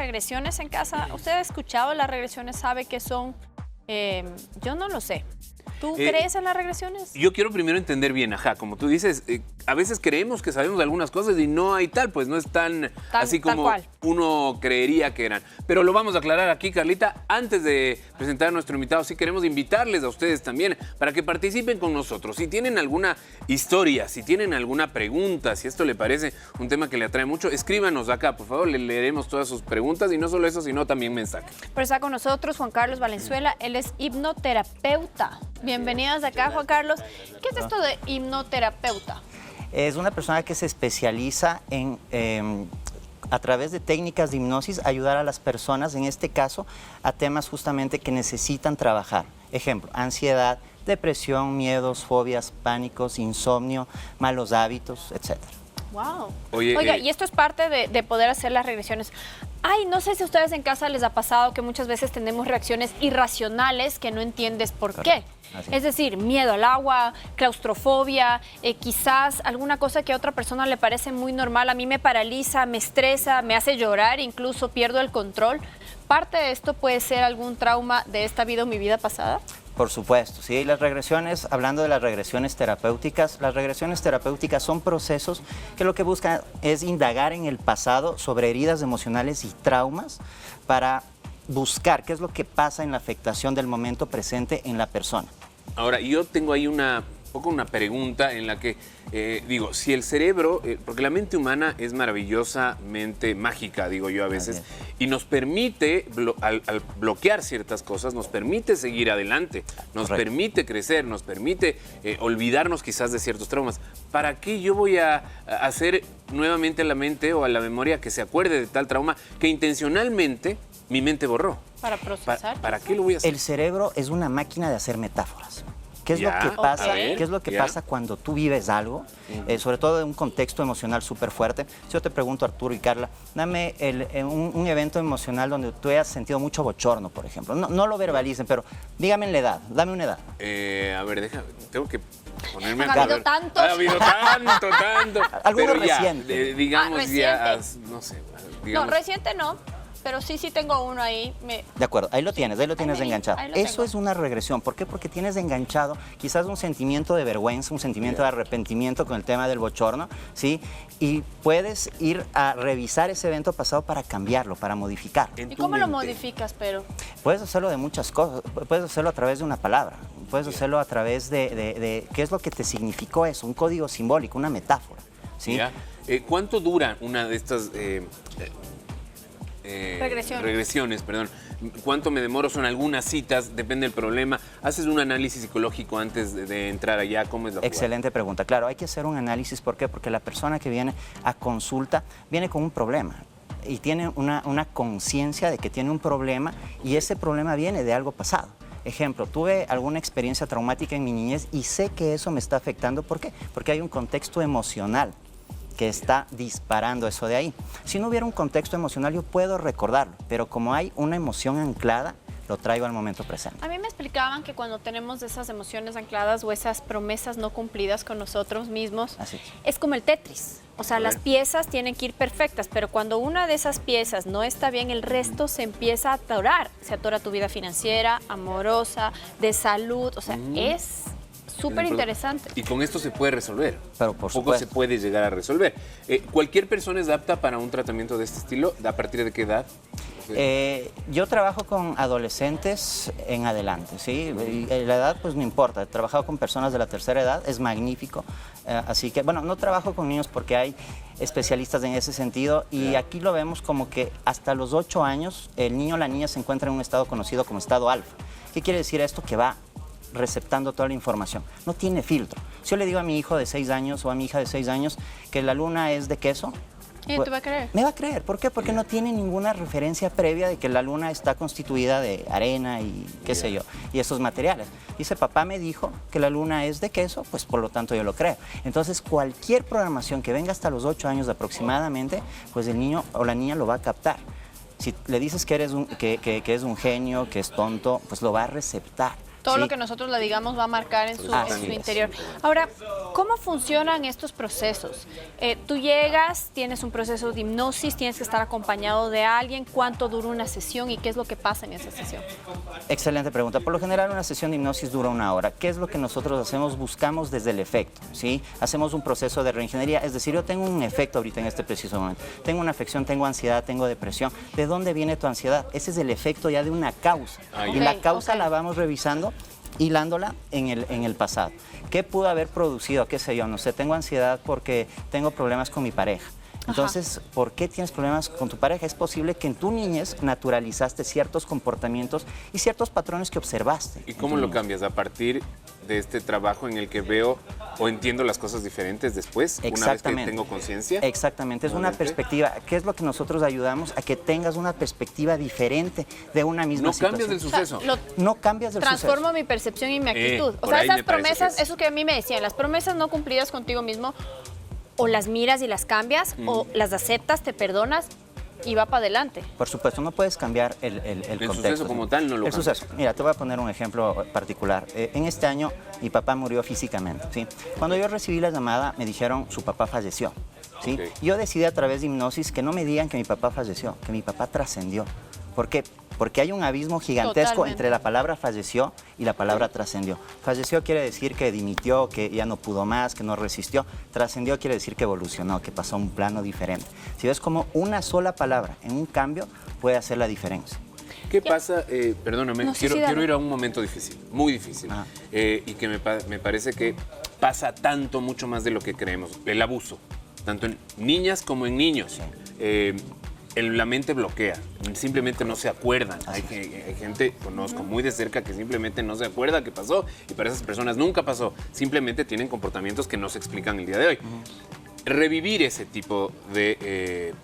regresiones en casa? ¿Usted ha escuchado las regresiones? ¿Sabe qué son? Yo no lo sé. ¿Tú crees en las regresiones? Yo quiero primero entender bien, como tú dices, a veces creemos que sabemos algunas cosas y no hay tal, pues no es tan así como uno creería que eran. Pero lo vamos a aclarar aquí, Carlita. Antes de presentar a nuestro invitado, sí queremos invitarles a ustedes también para que participen con nosotros. Si tienen alguna historia, si tienen alguna pregunta, si esto le parece un tema que le atrae mucho, escríbanos acá, por favor, le leeremos todas sus preguntas y no solo eso, sino también mensajes. Pero está con nosotros Juan Carlos Valenzuela, él es hipnoterapeuta. Bienvenidos acá, Juan Carlos. ¿Qué es esto de hipnoterapeuta? Es una persona que se especializa en, a través de técnicas de hipnosis, ayudar a las personas, en este caso, a temas justamente que necesitan trabajar. Ejemplo, ansiedad, depresión, miedos, fobias, pánicos, insomnio, malos hábitos, etc. Wow. Oiga, y esto es parte de poder hacer las regresiones. Ay, no sé si a ustedes en casa les ha pasado que muchas veces tenemos reacciones irracionales que no entiendes por qué. Es decir, miedo al agua, claustrofobia, quizás alguna cosa que a otra persona le parece muy normal. A mí me paraliza, me estresa, me hace llorar, incluso pierdo el control. ¿Parte de esto puede ser algún trauma de esta vida o mi vida pasada? Por supuesto, sí. Las regresiones, hablando de las regresiones terapéuticas son procesos que lo que buscan es indagar en el pasado sobre heridas emocionales y traumas para buscar qué es lo que pasa en la afectación del momento presente en la persona. Ahora, yo tengo ahí una pregunta en la que digo, si el cerebro, porque la mente humana es maravillosamente mágica, digo yo a veces, y nos permite, al bloquear ciertas cosas, nos permite seguir adelante, nos permite crecer, nos permite olvidarnos quizás de ciertos traumas. ¿Para qué yo voy a hacer nuevamente a la mente o a la memoria que se acuerde de tal trauma que intencionalmente mi mente borró? Para procesar. ¿Para qué lo voy a hacer? El cerebro es una máquina de hacer metáforas. ¿Qué es lo que pasa? ¿Qué es lo que pasa cuando tú vives algo? Sobre todo en un contexto emocional súper fuerte. Si yo te pregunto, Arturo y Carla, dame un evento emocional donde tú hayas sentido mucho bochorno, por ejemplo. No lo verbalicen, pero dígame la edad, dame una edad. A ver, tengo que ponerme acá. Ha habido tanto. Ha habido tanto. Algo pero reciente. Digamos reciente. ya, no sé. Digamos, no, reciente no. Pero sí tengo uno ahí. De acuerdo, ahí lo tienes enganchado. Eso es una regresión. ¿Por qué? Porque tienes enganchado quizás un sentimiento de vergüenza, un sentimiento de arrepentimiento con el tema del bochorno, ¿sí? Y puedes ir a revisar ese evento pasado para cambiarlo, para modificarlo. ¿Y cómo lo modificas, pero? Puedes hacerlo de muchas cosas. Puedes hacerlo a través de una palabra. Puedes hacerlo a través de qué es lo que te significó eso, un código simbólico, una metáfora, ¿sí? ¿Cuánto dura una de estas regresiones? ¿Cuánto me demoro? Son algunas citas, depende del problema. ¿Haces un análisis psicológico antes de entrar allá? ¿Cómo es la jugada? Excelente pregunta. Claro, hay que hacer un análisis. ¿Por qué? Porque la persona que viene a consulta viene con un problema y tiene una conciencia de que tiene un problema y ese problema viene de algo pasado. Ejemplo, tuve alguna experiencia traumática en mi niñez y sé que eso me está afectando. ¿Por qué? Porque hay un contexto emocional que está disparando eso de ahí. Si no hubiera un contexto emocional, yo puedo recordarlo, pero como hay una emoción anclada, lo traigo al momento presente. A mí me explicaban que cuando tenemos esas emociones ancladas o esas promesas no cumplidas con nosotros mismos, es como el Tetris. O sea, las piezas tienen que ir perfectas, pero cuando una de esas piezas no está bien, el resto se empieza a atorar. Se atora tu vida financiera, amorosa, de salud, o sea, es súper interesante. Y con esto se puede resolver. Pero por supuesto. Poco se puede llegar a resolver. ¿Cualquier persona es apta para un tratamiento de este estilo? ¿A partir de qué edad? Yo trabajo con adolescentes en adelante, ¿sí? La edad pues no importa. He trabajado con personas de la tercera edad, es magnífico. Así que, bueno, no trabajo con niños porque hay especialistas en ese sentido y aquí lo vemos como que hasta los 8 años el niño o la niña se encuentra en un estado conocido como estado alfa. ¿Qué quiere decir esto? Que va receptando toda la información. No tiene filtro. Si yo le digo a mi hijo de 6 años o a mi hija de 6 años que la luna es de queso, ¿y te va a creer? Me va a creer. ¿Por qué? Porque no tiene ninguna referencia previa de que la luna está constituida de arena y qué sé yo, y esos materiales. Dice, papá me dijo que la luna es de queso, pues por lo tanto yo lo creo. Entonces, cualquier programación que venga hasta los 8 años aproximadamente, pues el niño o la niña lo va a captar. Si le dices que es un genio, que es tonto, pues lo va a receptar. Todo ¿sí? lo que nosotros le digamos va a marcar en su Así es. interior. Ahora, ¿cómo funcionan estos procesos? Tú llegas, tienes un proceso de hipnosis, tienes que estar acompañado de alguien. ¿Cuánto dura una sesión y qué es lo que pasa en esa sesión? Excelente pregunta. Por lo general, una sesión de hipnosis dura 1 hora. ¿Qué es lo que nosotros hacemos? Buscamos desde el efecto, ¿sí? Hacemos un proceso de reingeniería. Es decir, yo tengo un efecto ahorita en este preciso momento. Tengo una afección, tengo ansiedad, tengo depresión. ¿De dónde viene tu ansiedad? Ese es el efecto ya de una causa. Y la causa la vamos revisando, hilándola en el pasado. ¿Qué pudo haber producido? ¿Qué sé yo? No sé, tengo ansiedad porque tengo problemas con mi pareja. Entonces, ¿por qué tienes problemas con tu pareja? Es posible que en tu niñez naturalizaste ciertos comportamientos y ciertos patrones que observaste. ¿Y cómo lo cambias? A partir de este trabajo en el que veo o entiendo las cosas diferentes después, una vez que tengo conciencia. Exactamente, es una perspectiva. ¿Qué es lo que nosotros ayudamos? A que tengas una perspectiva diferente de una misma situación. No cambias del suceso. O sea, no cambias del suceso. Transformo mi percepción y mi actitud. O por sea, ahí esas me parece promesas, que es. eso que a mí me decían, las promesas no cumplidas contigo mismo, o las miras y las cambias, o las aceptas, te perdonas y va para adelante. Por supuesto, no puedes cambiar el contexto. Suceso como tal no lo El cambias. suceso. Mira, te voy a poner un ejemplo particular. En este año mi papá murió físicamente, ¿sí? Cuando yo recibí la llamada me dijeron su papá falleció, ¿sí? Ok. Yo decidí a través de hipnosis que no me digan que mi papá falleció, que mi papá trascendió. ¿Por qué? Porque hay un abismo gigantesco Totalmente. entre la palabra falleció y la palabra trascendió. Falleció quiere decir que dimitió, que ya no pudo más, que no resistió. Trascendió quiere decir que evolucionó, que pasó a un plano diferente. Si ves como una sola palabra en un cambio puede hacer la diferencia. ¿Qué pasa? Perdóname, No, sí, sí, quiero dale. ir a un momento difícil, muy difícil, Ajá. y que me parece que pasa tanto, mucho más de lo que creemos. El abuso, tanto en niñas como en niños. La mente bloquea, simplemente no se acuerdan. Hay gente, conozco muy de cerca, que simplemente no se acuerda qué pasó y para esas personas nunca pasó. Simplemente tienen comportamientos que no se explican el día de hoy. Revivir ese tipo de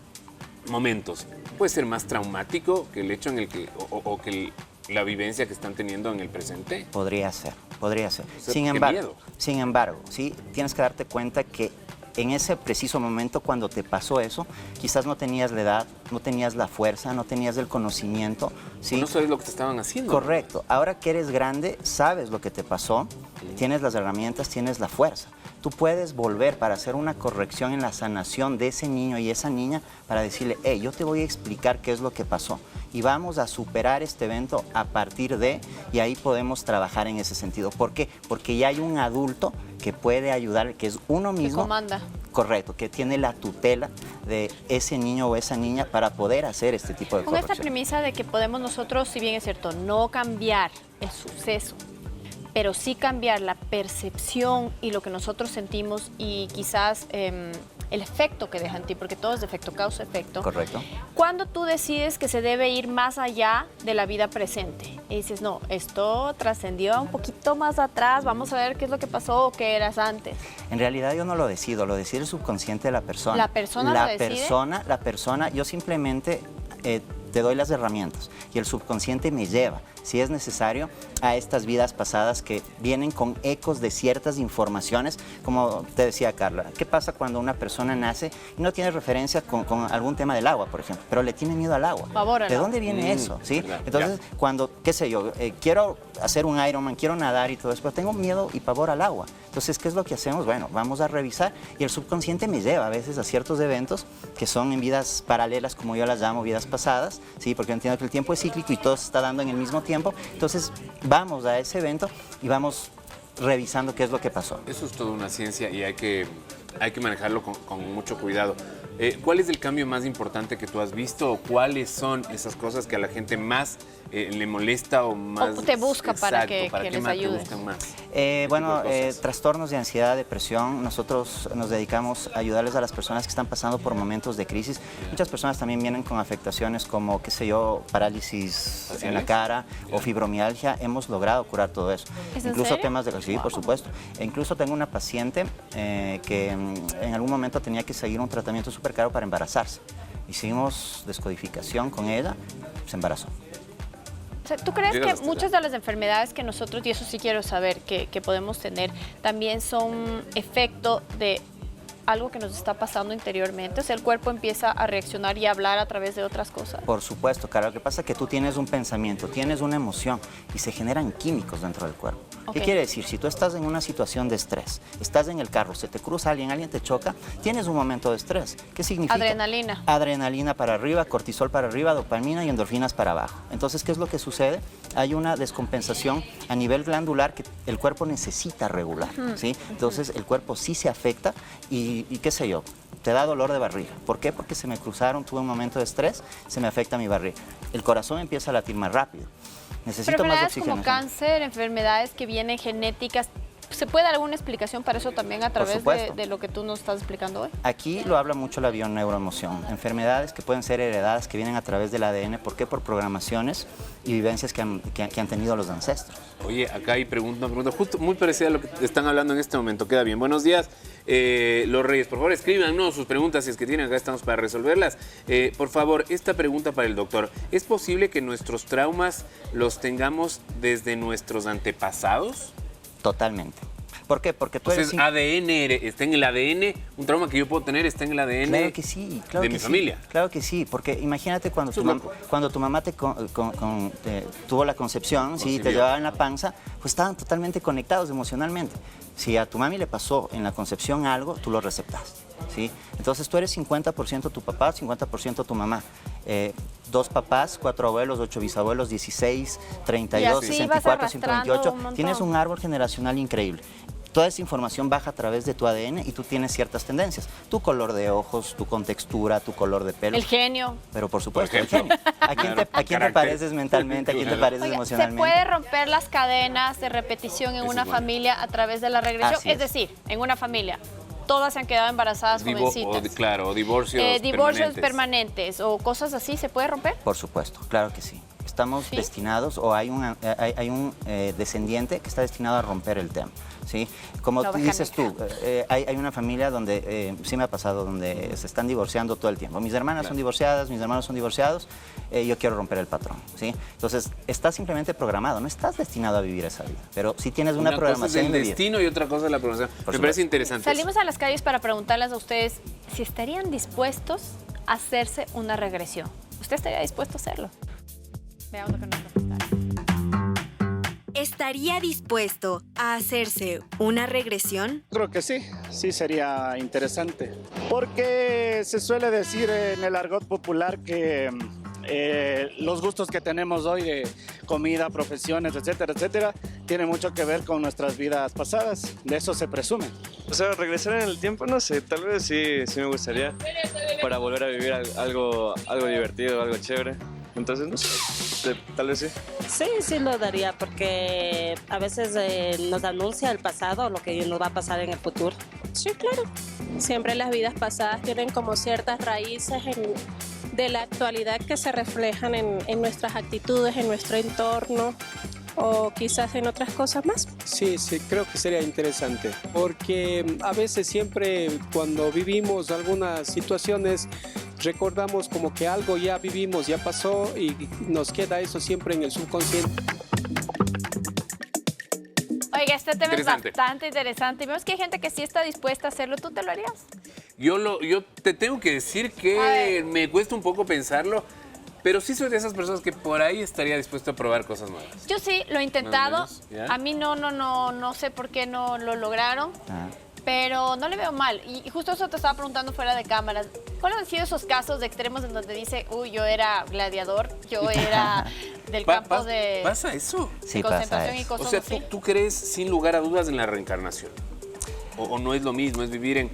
momentos puede ser más traumático que el hecho en el que, o que la vivencia que están teniendo en el presente. Podría ser, podría ser. O sea, Sin qué miedo. embargo, ¿sí? Tienes que darte cuenta que en ese preciso momento cuando te pasó eso, quizás no tenías la edad, no tenías la fuerza, no tenías el conocimiento, ¿sí? No sabes lo que te estaban haciendo. Correcto. Ahora que eres grande, sabes lo que te pasó, tienes las herramientas, tienes la fuerza. Tú puedes volver para hacer una corrección en la sanación de ese niño y esa niña para decirle, hey, yo te voy a explicar qué es lo que pasó y vamos a superar este evento a partir de, y ahí podemos trabajar en ese sentido. ¿Por qué? Porque ya hay un adulto que puede ayudar, que es uno Que mismo. comanda. Correcto, que tiene la tutela de ese niño o esa niña para poder hacer este tipo de Con esta corrección. premisa de que podemos nosotros, si bien es cierto, no cambiar el suceso, pero sí cambiar la percepción y lo que nosotros sentimos y quizás el efecto que deja en ti, porque todo es de efecto, causa-efecto. Correcto. Cuando tú decides que se debe ir más allá de la vida presente y dices, no, esto trascendió un poquito más atrás, vamos a ver qué es lo que pasó o qué eras antes. En realidad yo no lo decido, lo decide el subconsciente de la persona. ¿La persona lo decide? La persona, yo simplemente te doy las herramientas y el subconsciente me lleva, si es necesario, a estas vidas pasadas que vienen con ecos de ciertas informaciones, como te decía Carla. ¿Qué pasa cuando una persona nace y no tiene referencia con algún tema del agua, por ejemplo, pero le tiene miedo al agua? Pavor al ¿De agua. dónde viene eso? ¿Sí? Claro, Entonces, cuando, qué sé yo, quiero hacer un Ironman, quiero nadar y todo eso, pero tengo miedo y pavor al agua. Entonces, ¿qué es lo que hacemos? Bueno, vamos a revisar y el subconsciente me lleva a veces a ciertos eventos que son en vidas paralelas, como yo las llamo, vidas pasadas, ¿sí? Porque yo entiendo que el tiempo es cíclico y todo se está dando en el mismo tiempo. Entonces, vamos a ese evento y vamos revisando qué es lo que pasó. Eso es toda una ciencia y hay que manejarlo con mucho cuidado. ¿Cuál es el cambio más importante que tú has visto o cuáles son esas cosas que a la gente más le molesta o más... O te busca para que ¿qué les más te ayude? buscan más? Bueno, tipo de cosas. trastornos de ansiedad, depresión, nosotros nos dedicamos a ayudarles a las personas que están pasando por momentos de crisis. Muchas personas también vienen con afectaciones como, qué sé yo, parálisis en la cara o fibromialgia. Hemos logrado curar todo eso. ¿Es en Incluso serio? temas de... Sí, por supuesto. E incluso tengo una paciente que en algún momento tenía que seguir un tratamiento súper caro para embarazarse. Hicimos descodificación con ella, se embarazó. O sea, ¿tú crees Llegas que hasta muchas allá. de las enfermedades que nosotros, y eso sí quiero saber, que podemos tener, también son efecto de algo que nos está pasando interiormente? O sea, el cuerpo empieza a reaccionar y a hablar a través de otras cosas. Por supuesto, claro. Lo que pasa es que tú tienes un pensamiento, tienes una emoción y se generan químicos dentro del cuerpo. ¿Qué quiere decir? Si tú estás en una situación de estrés, estás en el carro, se te cruza alguien te choca, tienes un momento de estrés. ¿Qué significa? Adrenalina. Adrenalina para arriba, cortisol para arriba, dopamina y endorfinas para abajo. Entonces, ¿qué es lo que sucede? Hay una descompensación a nivel glandular que el cuerpo necesita regular, ¿sí? Entonces, el cuerpo sí se afecta y qué sé yo, te da dolor de barriga. ¿Por qué? Porque se me cruzaron, tuve un momento de estrés, se me afecta mi barriga. El corazón empieza a latir más rápido. Necesito más oxígeno. Como cáncer, enfermedades que vienen genéticas, ¿se puede dar alguna explicación para eso también a través de lo que tú nos estás explicando hoy? Aquí lo habla mucho la bioneuroemoción. Enfermedades que pueden ser heredadas, que vienen a través del ADN. ¿Por qué? Por programaciones y vivencias que han tenido los ancestros. Oye, acá hay una pregunta justo muy parecida a lo que están hablando en este momento. Queda bien. Buenos días, los Reyes. Por favor, escríbanos sus preguntas si es que tienen. Acá estamos para resolverlas. Por favor, esta pregunta para el doctor. ¿Es posible que nuestros traumas los tengamos desde nuestros antepasados? Totalmente. ¿Por qué? Porque tú eres... ADN, está en el ADN, un trauma que yo puedo tener está en el ADN. Claro que sí, claro de que mi sí, familia. Claro que sí, porque imagínate cuando tu mamá tuvo la concepción, sí, te llevaba en la panza, pues estaban totalmente conectados emocionalmente. Si a tu mami le pasó en la concepción algo, tú lo receptaste, ¿sí? Entonces tú eres 50% tu papá, 50% tu mamá. 2 papás, 4 abuelos, 8 bisabuelos, 16, 32, 64, 58. Tienes un árbol generacional increíble. Toda esa información baja a través de tu ADN y tú tienes ciertas tendencias. Tu color de ojos, tu contextura, tu color de pelo. El genio. Pero por supuesto, el genio. ¿A quién te pareces mentalmente? ¿A quién te pareces emocionalmente? ¿Se puede romper las cadenas de repetición en una familia a través de la regresión? Es decir, en una familia todas se han quedado embarazadas jovencitas. Claro, o divorcios permanentes o cosas así, ¿se puede romper? Por supuesto, claro que sí. Estamos destinados, o hay un descendiente que está destinado a romper el tema, ¿sí? Como dices tú, hay una familia donde, sí me ha pasado, donde se están divorciando todo el tiempo. Mis hermanas son divorciadas, mis hermanos son divorciados, yo quiero romper el patrón, ¿sí? Entonces, estás simplemente programado, no estás destinado a vivir esa vida, pero sí tienes una programación cosa es el destino y otra cosa es la programación. Me parece interesante. Salimos a las calles para preguntarles a ustedes si estarían dispuestos a hacerse una regresión. ¿Usted estaría dispuesto a hacerlo? Veamos lo que nos preguntan. ¿Estaría dispuesto a hacerse una regresión? Creo que sí, sí sería interesante. Porque se suele decir en el argot popular que los gustos que tenemos hoy de comida, profesiones, etcétera, etcétera, tiene mucho que ver con nuestras vidas pasadas. De eso se presume. O sea, regresar en el tiempo, no sé, tal vez sí me gustaría para volver a vivir algo divertido, algo chévere. Entonces, no sé, tal vez sí. Sí lo daría porque a veces nos anuncia el pasado, lo que nos va a pasar en el futuro. Sí, claro. Siempre las vidas pasadas tienen como ciertas raíces de la actualidad que se reflejan en nuestras actitudes, en nuestro entorno o quizás en otras cosas más. Sí, creo que sería interesante porque a veces siempre cuando vivimos algunas situaciones recordamos como que algo ya vivimos, ya pasó y nos queda eso siempre en el subconsciente. Oiga, este tema es bastante interesante y vemos que hay gente que sí está dispuesta a hacerlo. ¿Tú te lo harías? Yo te tengo que decir que me cuesta un poco pensarlo, pero sí soy de esas personas que por ahí estaría dispuesto a probar cosas nuevas. Yo sí, lo he intentado. A mí no sé por qué no lo lograron. Pero no le veo mal. Y justo eso te estaba preguntando fuera de cámaras. ¿Cuáles han sido esos casos de extremos en donde dice, uy, yo era gladiador, yo era del campo de... ¿Pasa eso? Sí, concentración y cosas así? O sea, ¿tú crees sin lugar a dudas en la reencarnación? ¿O no es lo mismo? ¿Es vivir en,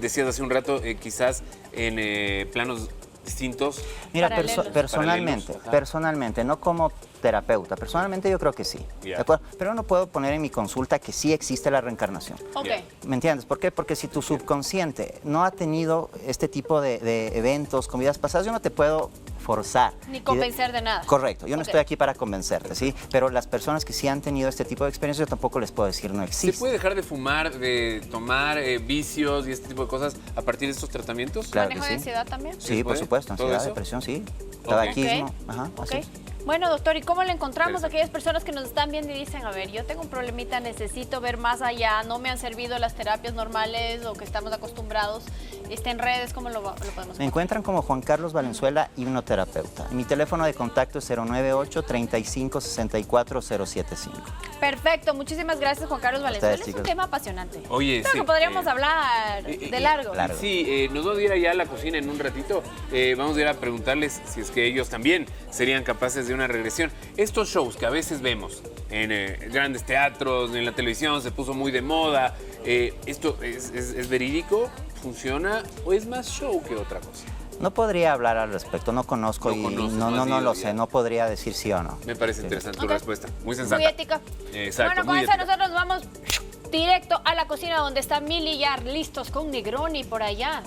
decías hace un rato, quizás en planos distintos? Mira, personalmente, no como terapeuta, personalmente yo creo que sí, ¿de acuerdo? Pero no puedo poner en mi consulta que sí existe la reencarnación. ¿Me entiendes? ¿Por qué? Porque si tu subconsciente no ha tenido este tipo de eventos con vidas pasadas, yo no te puedo forzar. Ni convencer de nada. Correcto, yo no estoy aquí para convencerte, ¿sí? Pero las personas que sí han tenido este tipo de experiencias, yo tampoco les puedo decir no existe. ¿Se puede dejar de fumar, de tomar vicios y este tipo de cosas a partir de estos tratamientos? Claro ¿Manejo de ansiedad también? Sí, por supuesto, ansiedad, depresión, sí. Tabaquismo, así. Bueno, doctor, ¿y cómo le encontramos a aquellas personas que nos están viendo y dicen, a ver, yo tengo un problemita, necesito ver más allá, no me han servido las terapias normales o que estamos acostumbrados? Está en redes, ¿cómo lo podemos encontrar? Me encuentran como Juan Carlos Valenzuela, hipnoterapeuta. Mi teléfono de contacto es 098-3564-075. Perfecto, muchísimas gracias, Juan Carlos Valenzuela. Es un tema apasionante. Oye, creo que podríamos hablar de largo. Sí, nos vamos a ir allá a la cocina en un ratito. Vamos a ir a preguntarles si es que ellos también serían capaces de una regresión. Estos shows que a veces vemos en grandes teatros, en la televisión, se puso muy de moda. ¿Esto es verídico? ¿Funciona? ¿O es más show que otra cosa? No podría hablar al respecto, no conozco no lo sé, no podría decir sí o no. Me parece interesante tu respuesta, muy sensata. Muy ética. Exacto, bueno, con muy eso ética. nosotros vamos directo a la cocina donde está Mili ya listos con Negroni por allá.